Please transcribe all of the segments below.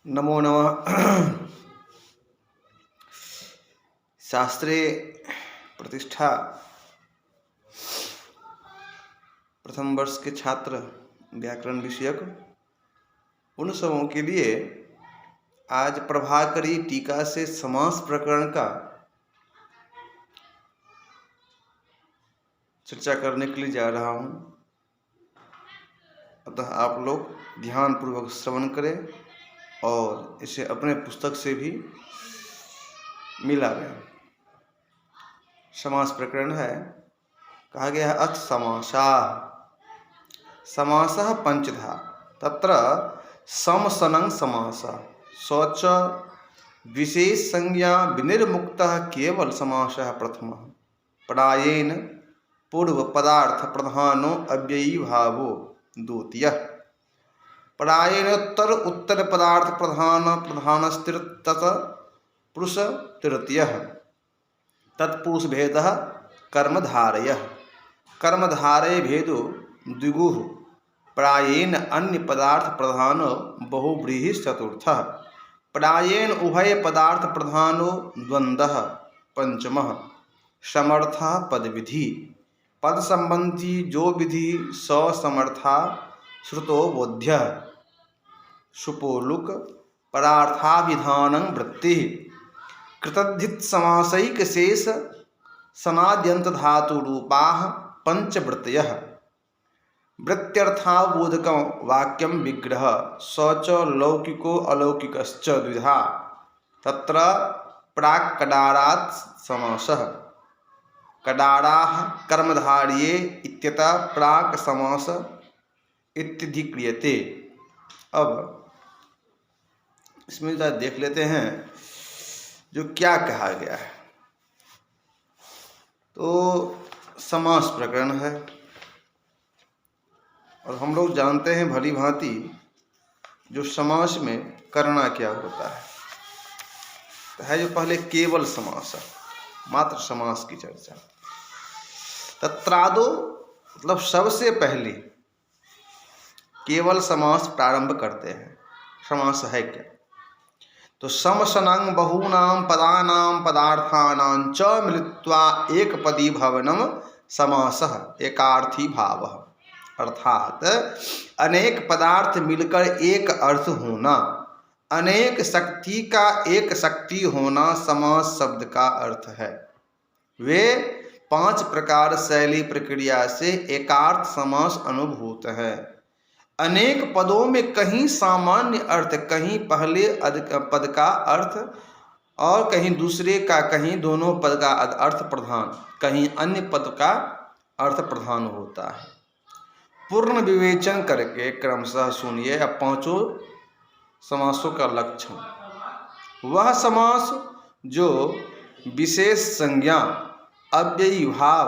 नमो नमः। शास्त्रे प्रतिष्ठा प्रथम वर्ष के छात्र व्याकरण विषयक उन सबों के लिए आज प्रभाकरी टीका से समास प्रकरण का चर्चा करने के लिए जा रहा हूं। अतः आप लोग ध्यानपूर्वक श्रवण करें और इसे अपने पुस्तक से भी मिला गया। समास प्रकरण है, कहा गया है अथ समासा समासः पंचधा तत्र समसनं समासः शौच विशेष संज्ञा विनिर्मुक्तः केवल समासः प्रथमः प्रायेण पूर्व पदार्थ प्रधानो अव्ययी भावो द्वितीयः प्रायेणोत्तर उत्तर पदार्थ प्रधानस्तिर तत पुरुष तृतीयः तत्पुरुष भेदः कर्मधारयः कर्मधारय भेदो द्विगुः प्रायेण अन्य पदार्थ प्रधानो बहुव्रीहि चतुर्थः प्रायेण उभय पदार्थ प्रधानो द्वंद्वः पंचमः समर्थः पदविधि पद संबंधी जो विधि समर्था श्रुतो बोध्य सुपोलुक परार्थाभिधानं वृत्ति कृतद्धित समासैक शेष समाद्यंत धातु रूपाः पंचवृत्तयः वृत्त्यर्थावबोधक वाक्यम विग्रह शौच लौकिको अलौकिकश्च द्विधा तत्र प्राक् कडारात् समासः कडाराः कर्मधार्ये इत्यतः प्राक् समास इत्यधिक्रियते। अब इसमें देख लेते हैं जो क्या कहा गया है। तो समास प्रकरण है और हम लोग जानते हैं भली भांति जो समास में करना क्या होता है। तो है जो पहले केवल समास, मात्र समास की चर्चा। तत्रादो मतलब सबसे पहले केवल समास प्रारंभ करते हैं। समास है क्या? तो समसनं बहूनां पदानां पदार्थानां च मिलित्वा एकपदी भवनं समासः एकार्थी भावः अर्थात अनेक पदार्थ मिलकर एक अर्थ होना, अनेक शक्ति का एक शक्ति होना समास शब्द का अर्थ है। वे 5 प्रकार शैली प्रक्रिया से एकार्थ समास अनुभूत है। अनेक पदों में कहीं सामान्य अर्थ, कहीं पहले पद का अर्थ और कहीं दूसरे का, कहीं दोनों पद का अर्थ प्रधान, कहीं अन्य पद का अर्थ प्रधान होता है। पूर्ण विवेचन करके क्रमशः सुनिए अब 5 समासों का लक्षण। वह समास जो विशेष संज्ञा, अव्ययी भाव,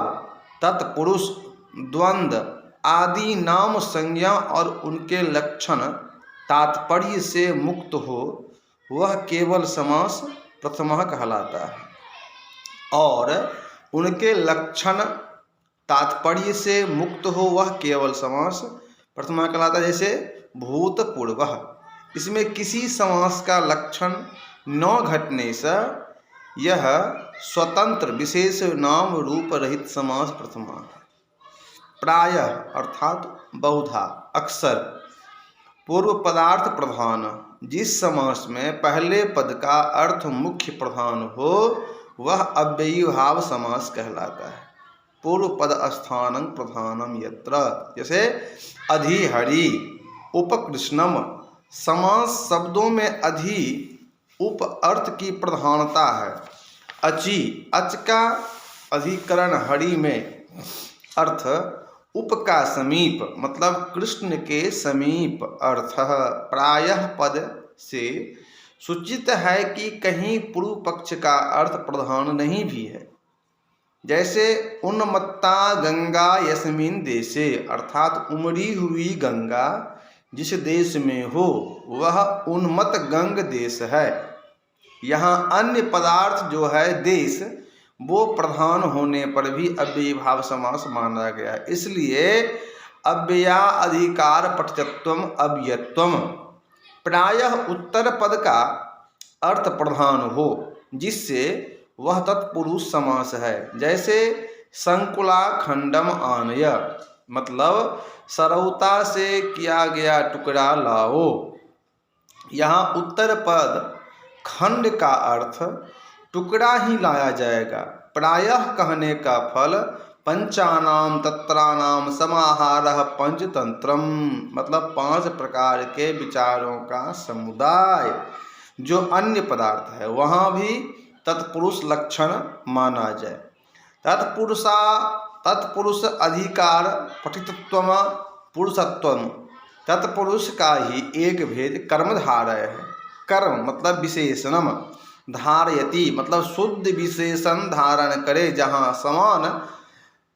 तत्पुरुष, द्वंद्व आदि नाम संज्ञा और उनके लक्षण तात्पर्य से मुक्त हो वह केवल समास प्रथमः कहलाता है। और उनके लक्षण तात्पर्य से मुक्त हो वह केवल समास प्रथमः कहलाता है। जैसे भूतपूर्वः, इसमें किसी समास का लक्षण न घटने से यह स्वतंत्र विशेष नाम रूप रहित समास प्रथमा है। प्रायः अर्थात बहुधा, अक्सर, पूर्व पदार्थ प्रधान, जिस समास में पहले पद का अर्थ मुख्य प्रधान हो वह अव्ययी भाव समास कहलाता है। पूर्व पद स्थानं प्रधानम यत्र, जैसे अधिहरि, उपकृष्णम। समास शब्दों में अधि उप अर्थ की प्रधानता है। अचि, अच का अधिकरण हरि में अर्थ उप का समीप, मतलब कृष्ण के समीप अर्थ। प्रायः पद से सूचित है कि कहीं पूर्व पक्ष का अर्थ प्रधान नहीं भी है। जैसे उन्मत्ता गंगा यस्मिन देशे, अर्थात उमड़ी हुई गंगा जिस देश में हो वह उन्मत्त गंग देश है। यहाँ अन्य पदार्थ जो है देश, वो प्रधान होने पर भी अव्ययी भाव समास माना गया। इसलिए अव्यया अधिकार पठितत्वम अव्ययत्वम प्रायः उत्तर पद का अर्थ प्रधान हो, जिससे वह तत्पुरुष समास है। जैसे संकुला खंडम आनय, मतलब सरलता से किया गया टुकड़ा लाओ। यहाँ उत्तर पद खंड का अर्थ टुकड़ा ही लाया जाएगा। प्रायः कहने का फल पंचानाम तत्रानाम समाहारः पंचतंत्रम, मतलब 5 प्रकार के विचारों का समुदाय जो अन्य पदार्थ है वहाँ भी तत्पुरुष लक्षण माना जाए। तत्पुरुष अधिकार पठितत्वम पुरुषत्वम, तत्पुरुष का ही एक भेद कर्मधारय है। कर्म मतलब विशेषणम, धारयति मतलब शुद्ध विशेषण धारण करे, जहाँ समान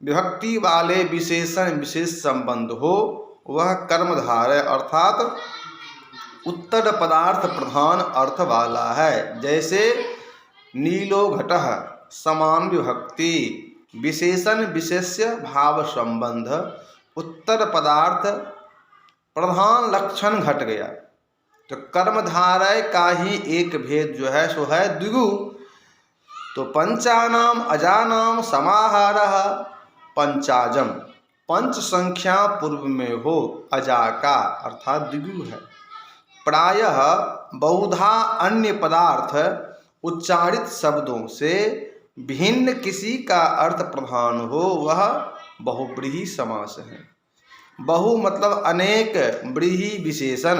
विभक्ति वाले विशेषण विशेष संबंध हो वह कर्मधारय अर्थात उत्तर पदार्थ प्रधान अर्थ वाला है। जैसे नीलो घटः समान विभक्ति विशेषण विशेष्य भाव संबंध, उत्तर पदार्थ प्रधान लक्षण घट गया। तो कर्मधारय का ही एक भेद जो है सो है द्विगु। तो पंचानाम अजानाम समाहारः पंचाजम, पंच संख्या पूर्व में हो अजा का अर्थात द्विगु है। प्रायः बहुधा अन्य पदार्थ उच्चारित शब्दों से भिन्न किसी का अर्थ प्रधान हो वह बहुव्रीहि समास है। बहु मतलब अनेक, व्रीहि विशेषण,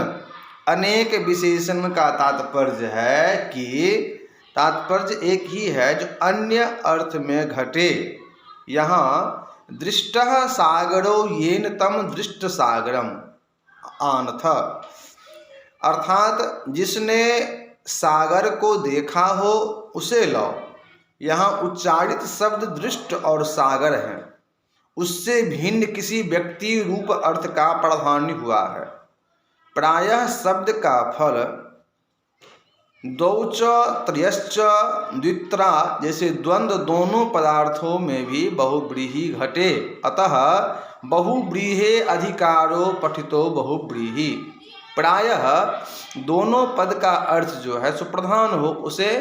अनेक विशेषण का तात्पर्य है कि तात्पर्य एक ही है जो अन्य अर्थ में घटे। यहाँ दृष्टः सागरो येन तम दृष्ट सागरम आनथ, अर्थात जिसने सागर को देखा हो उसे लाओ। यहाँ उच्चारित शब्द दृष्ट और सागर हैं, उससे भिन्न किसी व्यक्ति रूप अर्थ का प्राधान्य हुआ है। प्रायः शब्द का फल द्वौच त्रयश्च द्वित्रा, जैसे द्वंद्व दोनों पदार्थों में भी बहुव्रीहि घटे, अतः बहुव्रीहे अधिकारो पठितो बहुव्रीहि। प्रायः दोनों पद का अर्थ जो है सो प्रधान हो उसे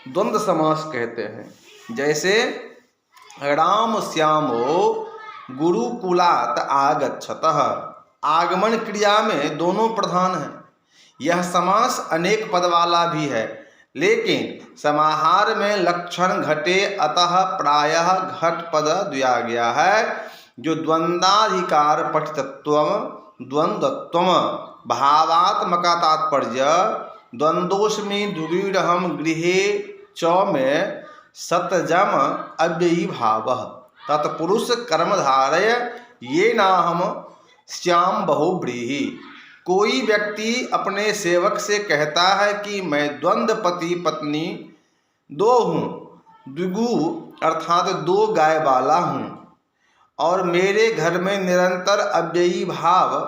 द्वंद्व समास कहते हैं। जैसे राम श्यामो गुरुकुलात् आगच्छतः, आगमन क्रिया में दोनों प्रधान हैं। यह समास अनेक पद वाला भी है, लेकिन समाहार में लक्षण घटे अतः प्रायः घट पद दिया गया है, जो द्वंद्वाधिकार पठितत्वम द्वंद्वत्वम भावात्मका तात्पर्य द्वंद्वोस्मि दुर्गीढ़हम गृहे च में सतजम अव्ययी भावः तत्पुरुष कर्मधारय ये नाहम श्याम बहुव्रीहि। कोई व्यक्ति अपने सेवक से कहता है कि मैं द्वंद्व पति पत्नी दो हूँ, द्विगु अर्थात 2 गाय वाला हूँ, और मेरे घर में निरंतर अव्ययी भाव,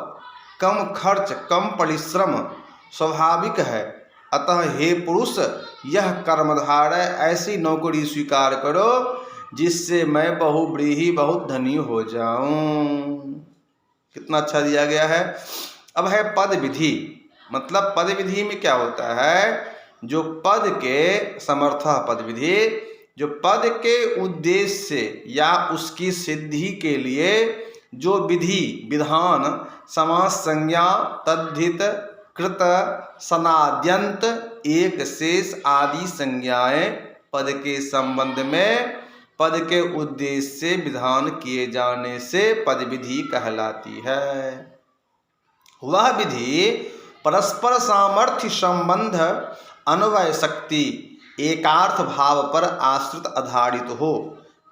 कम खर्च कम परिश्रम स्वाभाविक है। अतः हे पुरुष, यह कर्मधारय ऐसी नौकरी स्वीकार करो जिससे मैं बहुव्रीहि बहुत धनी हो जाऊं। कितना अच्छा दिया गया है। अब है पद विधि, मतलब पद विधि में क्या होता है, जो पद के समर्थ पद विधि, जो पद के उद्देश्य से या उसकी सिद्धि के लिए जो विधि विधान समास संज्ञा तद्धित कृत सनाद्यंत एक शेष आदि संज्ञाएं पद के संबंध में पद के उद्देश्य से विधान किए जाने से पद विधि कहलाती है। वह विधि परस्पर सामर्थ्य संबंध अन्वय शक्ति एकार्थ भाव पर आश्रित आधारित हो।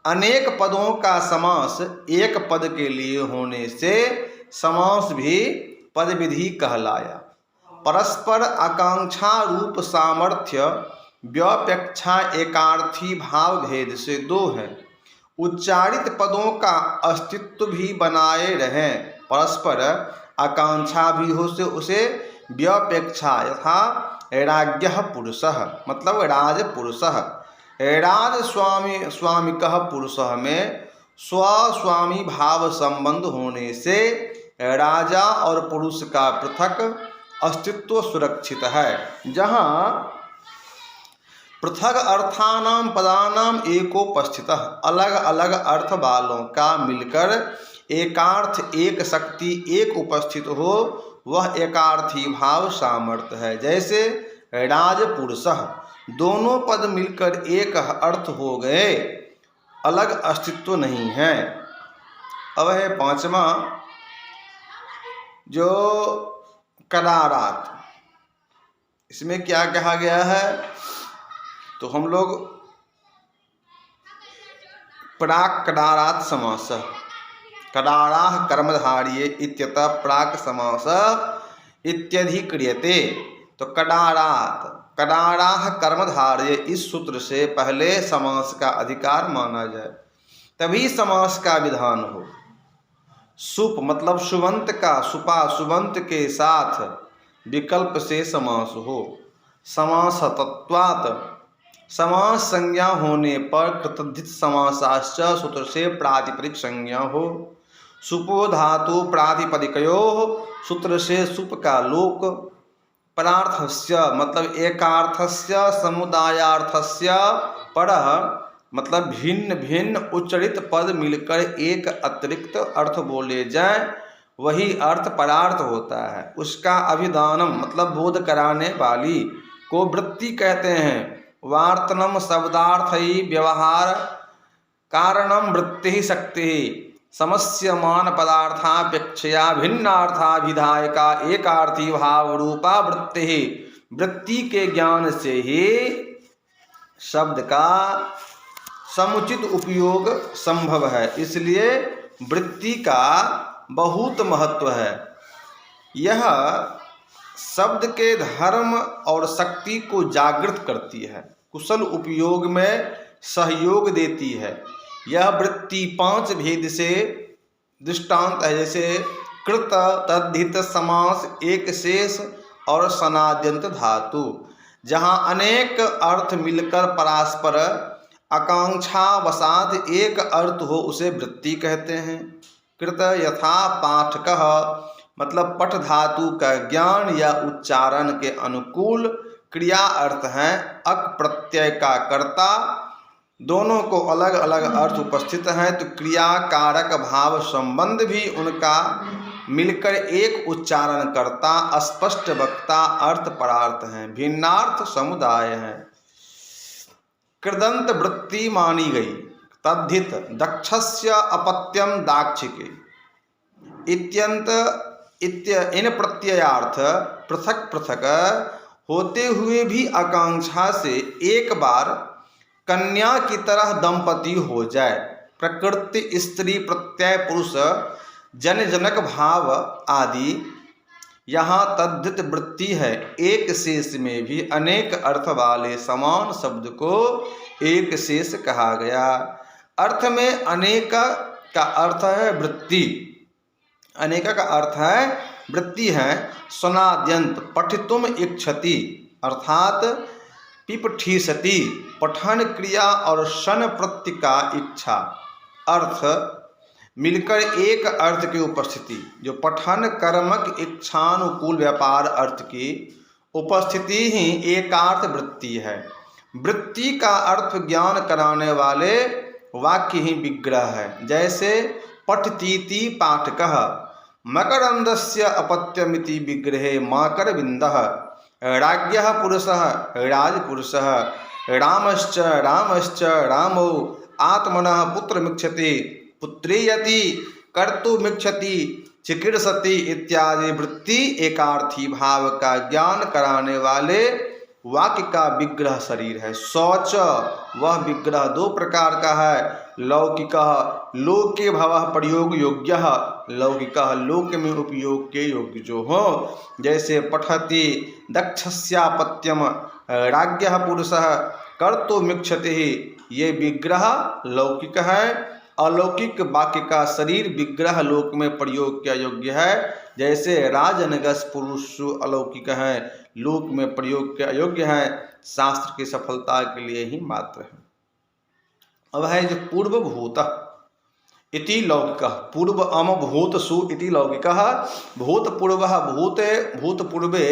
अनेक पदों का समास एक पद के लिए होने से समास भी पद विधि कहलाया। परस्पर आकांक्षा रूप सामर्थ्य व्यापेक्षा एकार्थी भाव भेद से 2 है। उच्चारित पदों का अस्तित्व भी बनाए रहें, परस्पर आकांक्षा भी हो से उसे व्यापेक्षा, यथा राज्ञः पुरुषः मतलब राज पुरुषः, राज स्वामिकः पुरुषः में स्वस्वामी भाव संबंध होने से राजा और पुरुष का पृथक अस्तित्व सुरक्षित है। जहाँ पृथक अर्थानाम पदानाम एकोपस्थित, अलग अलग अर्थ वालों का मिलकर एकार्थ एक शक्ति एक उपस्थित हो, वह एकार्थी भाव सामर्थ्य है। जैसे राजपुरुषः, दोनों पद मिलकर एक अर्थ हो गए, अलग अस्तित्व नहीं है। अब है पांचवा जो कदारात। इसमें क्या कहा गया है, तो हम लोग प्राक कदारात समास, कदाराः कर्मधारिये इत्यतः प्राक समास इत्यधिक्रियते। तो कदारात, कदाराः कर्मधारये, इस सूत्र से पहले समास का अधिकार माना जाए, तभी समास का विधान हो। सुप मतलब सुबंत का, सुपा सुबंत के साथ विकल्प से समास हो। समास तत्वात्, समास संज्ञा होने पर कृतधित समासाश्च सूत्र से प्रातिपदिक संज्ञा हो। सुपो धातु प्रातिपदिकयोः, सूत्र से सुप का लोक। परार्थस्य मतलब एकार्थस्य समुदायार्थस्य, परः मतलब भिन्न भिन्न उच्चरित पद मिलकर एक अतिरिक्त अर्थ बोले जाए, वही अर्थ परार्थ होता है। उसका अभिधानम मतलब बोध कराने वाली को वृत्ति कहते हैं। वार्तनम शब्दार्थी व्यवहार कारणम वृत्ति शक्ति, समस्यमान पदार्थापेक्षया भिन्नार्थाभिधायका एकार्थी भाव रूपा वृत्ति। वृत्ति के ज्ञान से ही शब्द का समुचित उपयोग संभव है, इसलिए वृत्ति का बहुत महत्व है। यह शब्द के धर्म और शक्ति को जागृत करती है, कुशल उपयोग में सहयोग देती है। यह वृत्ति 5 भेद से दृष्टांत है, जैसे कृत, तद्धित, समास, एक शेष और सनाद्यंत धातु। जहाँ अनेक अर्थ मिलकर परस्पर आकांक्षा वसात एक अर्थ हो, उसे वृत्ति कहते हैं। कृत यथा पाठकः मतलब पठ धातु का ज्ञान या उच्चारण के अनुकूल क्रिया अर्थ है। अक प्रत्यय का कर्ता, दोनों को अलग अलग अर्थ उपस्थित हैं, तो क्रिया कारक भाव संबंध भी उनका मिलकर एक उच्चारण करता अस्पष्ट वक्ता अर्थ परार्थ हैं, भिन्नार्थ समुदाय हैं। कृदंत वृत्ति मानी गई। तद्धित दक्षस्य अपत्यम दाक्षिके इत्यंत इन प्रत्ययार्थ पृथक पृथक होते हुए भी आकांक्षा से एक बार कन्या की तरह दंपति हो जाए। प्रकृति स्त्री प्रत्यय पुरुष जन जनक भाव आदि यहाँ तद्धित वृत्ति है। एक शेष में भी अनेक अर्थ वाले समान शब्द को एक शेष कहा गया। अर्थ में अनेक का अर्थ है वृत्ति, अनेक का अर्थ है वृत्ति है। सनाद्यंत पठितुम इच्छति अर्थात पिपठिसति, पठन क्रिया और शन प्रत्य का इच्छा अर्थ मिलकर एक अर्थ की उपस्थिति, जो पठन कर्मक इच्छानुकूल व्यापार अर्थ की उपस्थिति ही एकार्थ वृत्ति है। वृत्ति का अर्थ ज्ञान कराने वाले वाक्य ही विग्रह है। जैसे पठतीति पाठकः, मकरंदस्य अपत्यमिति विग्रहे मकरविंदः, राज्ञः पुरुषः राजपुरुषः, रामश्च रामश्च रामो आत्मनः पुत्रमिच्छति पुत्रीयति कर्तुमिच्छति चिकीर्षति इत्यादि वृत्ति एकार्थी भाव का ज्ञान कराने वाले वाक्य का विग्रह शरीर है। शौच वह विग्रह 2 प्रकार का है। लौकिकः लोके भवः प्रयोग योग्यः, लौकिकः लोक में उपयोग के योग्य जो हो। जैसे पठति दक्षस्यापत्यम राज्ञः पुरुषः कर्तुमिच्छति, ये विग्रह लौकिक है। अलौकिक वाक्य का शरीर विग्रह लोक में प्रयोग किया योग्य है। जैसे राजनगस पुरुष अलौकिक है, लोक में प्रयोग के अयोग्य है, शास्त्र की सफलता के लिए ही मात्र है। अब है जो पूर्वभूत, इति लौकिकः पूर्व अम भूतसु इति लौकिकः भूतपूर्वः भूते भूतपूर्वे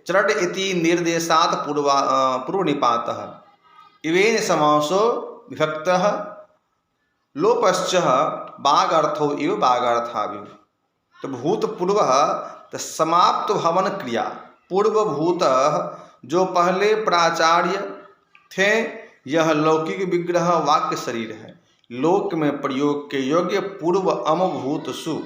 चरट इति निर्देशात् पूर्वनिपातः इवेन समासो विभक्तः लोपश्च बागार्थो इव बागार्थाविव। तो भूतपूर्व तो समाप्त भवन क्रिया पूर्वभूत जो पहले प्राचार्य थे, यह लौकिक विग्रह वाक्य शरीर है। लोक में प्रयोग के योग्य पूर्व अमभूत सु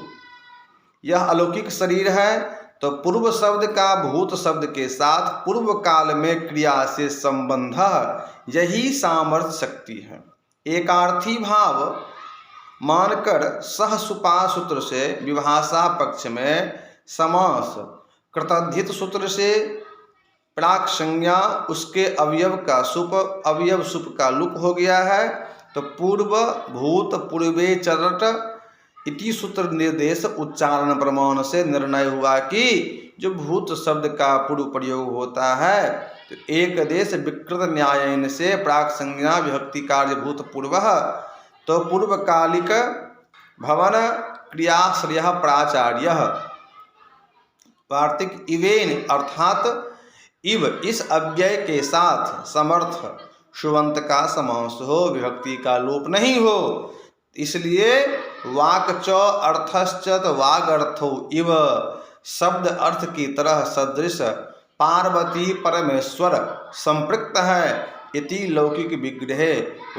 यह अलौकिक शरीर है। तो पूर्व शब्द का भूत शब्द के साथ पूर्व काल में क्रिया से संबंध यही सामर्थ्य शक्ति है। एकार्थी भाव मानकर सह सुपा सूत्र से विभाषा पक्ष में समास कृतधित सूत्र से प्राक संज्ञा उसके अवयव का सुप अवयव सुप का लुक हो गया है। तो पूर्व भूत पूर्वे चरट इति सूत्र निर्देश उच्चारण प्रमाण से निर्णय हुआ कि जो भूत शब्द का पूर्व प्रयोग होता है तो एक देश विकृत न्यायन से प्राक संज्ञा विभक्ति कार्य भूत पूर्व तो पूर्वकालिक भवन क्रियाश्रय प्राचार्य वार्तिक इवेन अर्थात इव इस अव्यय के साथ समर्थ शुवंत का समास हो, विभक्ति का लोप नहीं हो। इसलिए वाक च अर्थश्च वागर्थो इव शब्द अर्थ की तरह सदृश पार्वती परमेश्वर संपृक्त है। इति लौकिक विग्रह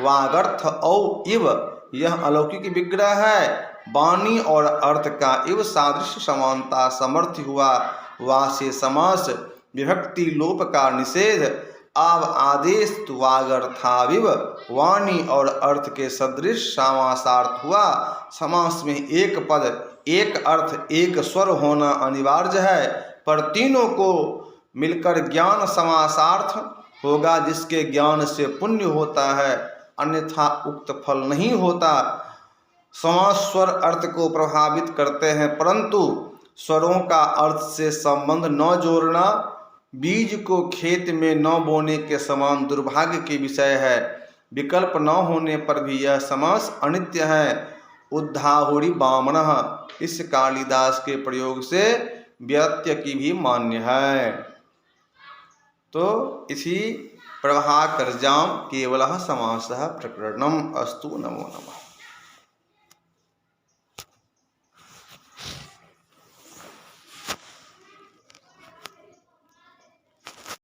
वागर्थ औ इव यह अलौकिक विग्रह है। वाणी और अर्थ का इव सादृश्य समानता समर्थ हुआ। वासे समास विभक्ति लोप का निषेध आव आदेश वागर्थाविव वाणी और अर्थ के सदृश समासार्थ हुआ। समास में एक पद एक अर्थ एक स्वर होना अनिवार्य है, पर तीनों को मिलकर ज्ञान समासार्थ होगा, जिसके ज्ञान से पुण्य होता है, अन्यथा उक्त फल नहीं होता। समास स्वर अर्थ को प्रभावित करते हैं, परंतु स्वरों का अर्थ से संबंध न जोड़ना बीज को खेत में न बोने के समान दुर्भाग्य के विषय है। विकल्प न होने पर भी यह समास अनित्य है। उद्धाहुरी बामणः इस कालिदास के प्रयोग से व्यत्य की भी मान्य है। तो इसी प्रभाकर्जाम केवलः समासः प्रकरणम अस्तु। नमो नमः।